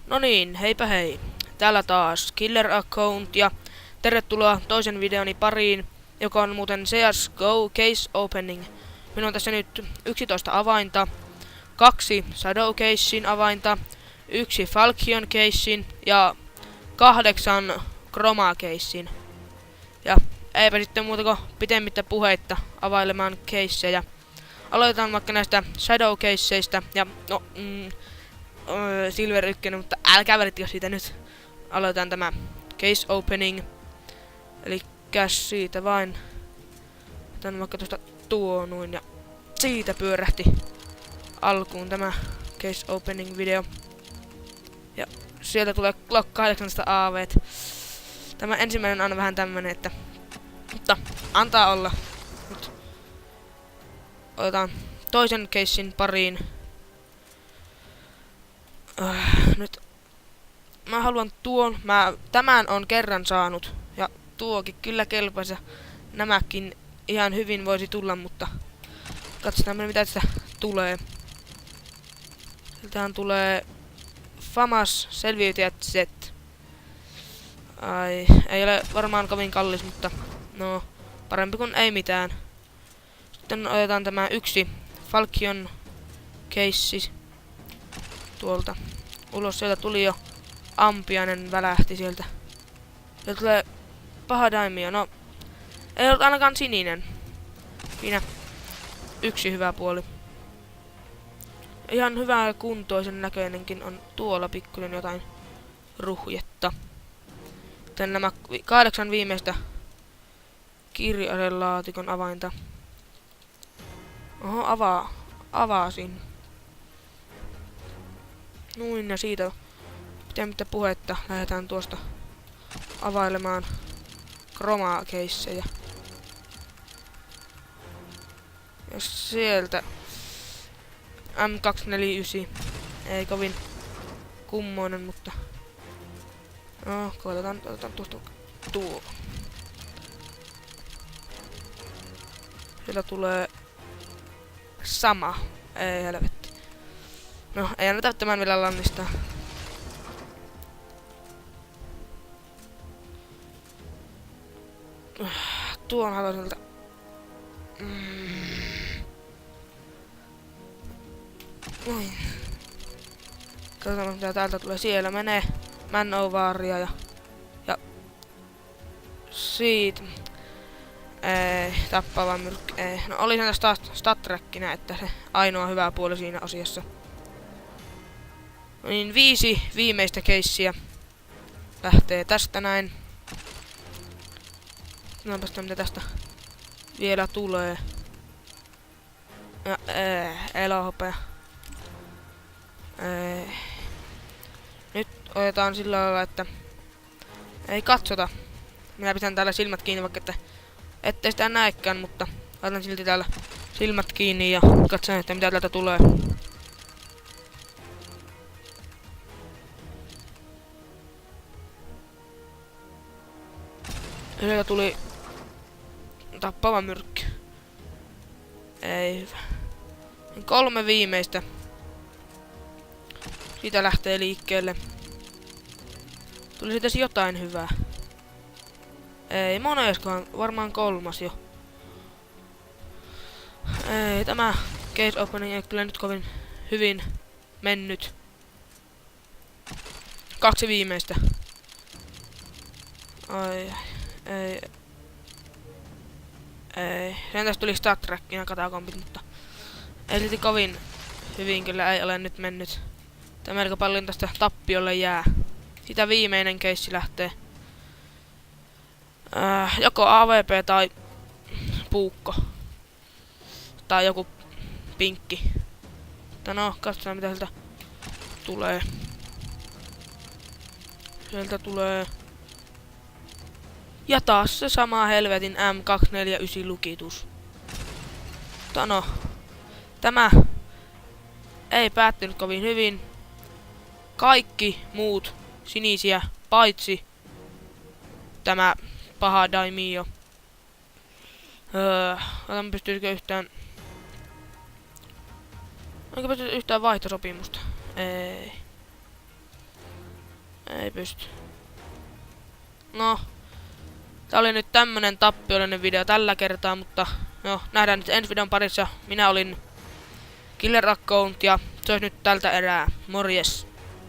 No niin, heipä hei. Täällä taas Killer Account ja tervetuloa toisen videoni pariin, joka on muuten CSGO Case Opening. Minulla on tässä nyt 11 avainta, 2 Shadow Casein avainta, 1 Falchion Casein ja 8 Chroma Casein. Ja eipä sitten muuta kuin pitemmittä puheitta availemaan caseja. Aloitetaan vaikka näistä Shadow Caseista ja Silver 1, mutta älkää välittäkö siitä nyt. Aloitetaan tämä Case Opening. Eli siitä vain. Otan vaikka tuosta tuo noin ja siitä pyörähti alkuun tämä Case Opening video. Ja sieltä tulee Glock 18 AVt. Tämä ensimmäinen on vähän tämmönen, että mutta antaa olla. Nyt otetaan toisen casein pariin. Nyt mä haluan tuon. Tämän on kerran saanut. Ja tuokin kyllä kelpasi. Nämäkin ihan hyvin voisi tulla, mutta katsotaan mitä tästä tulee. Sieltähän tulee FAMAS selviytyjät set. Ai, ei ole varmaan kovin kallis, mutta no, parempi kuin ei mitään. Sitten otetaan tämä yksi Falchion case tuolta ulos. Sieltä tuli jo ampiainen, välähti sieltä. Sieltä tulee paha daimio. No, ei ollut ainakaan sininen. Siinä yksi hyvä puoli. Ihan hyvä kuntoisen näköinenkin on tuolla pikkuinen jotain ruhjetta. Sitten nämä 8 viimeistä kirjaselaatikon avainta. Oho, avasin. Noin, ja siitä pitemmittä puhetta lähdetään tuosta availemaan Chroma caseja. Ja sieltä M249. Ei kovin kummoinen, mutta no, otetaan tuosta tuo. Sieltä tulee sama. Ei helvetti. No, ei anneta tämän vielä lannistaa. Tuon haloselta. Noin. Katsotaan mitä täältä tulee. Siellä menee Manovaria ja siitä. Ei, tappava myrkky. Ei. No oli sen staträkkinä, että se ainoa hyvä puoli siinä asiassa. No niin, 5 viimeistä keissiä lähtee tästä näin. Katsotaanpa mitä tästä vielä tulee. Ja elohopea. Nyt otetaan sillä lailla, että ei katsota. Minä pidän täällä silmät kiinni, vaikka ettei sitä näekään, mutta laitan silti täällä silmät kiinni ja katson, että mitä täältä tulee. Sieltä tuli tappava myrkky. Ei hyvä. 3 viimeistä. Siitä lähtee liikkeelle. Tuli siitä jotain hyvää. Ei moneskohan, varmaan 3 jo. Ei, tämä case opening ei kyllä nyt kovin hyvin mennyt. 2 viimeistä. Ai, ei. Sen tästä tuli Star Trek ja katakompit, mutta ei silti kovin hyvin kyllä ei ole nyt mennyt. Tämä melko paljon tästä tappiolle jää. Sitä viimeinen keissi lähtee. Joko AVP tai puukko. Tai joku pinkki. Mutta no, katsotaan mitä sieltä tulee. Sieltä tulee. Ja taas se sama helvetin M249 lukitus. Mutta no, tämä ei päättynyt kovin hyvin. Kaikki muut sinisiä, paitsi tämä paha daimio. Katsotaan pystyisikö yhtään Onko pystynyt yhtään vaihtosopimusta? Ei. Ei pysty. No. Tää oli nyt tämmönen tappiollinen video tällä kertaa, mutta no, nähdään nyt ensi videon parissa. Minä olin Killer Account ja se olisi nyt tältä erää. Morjes!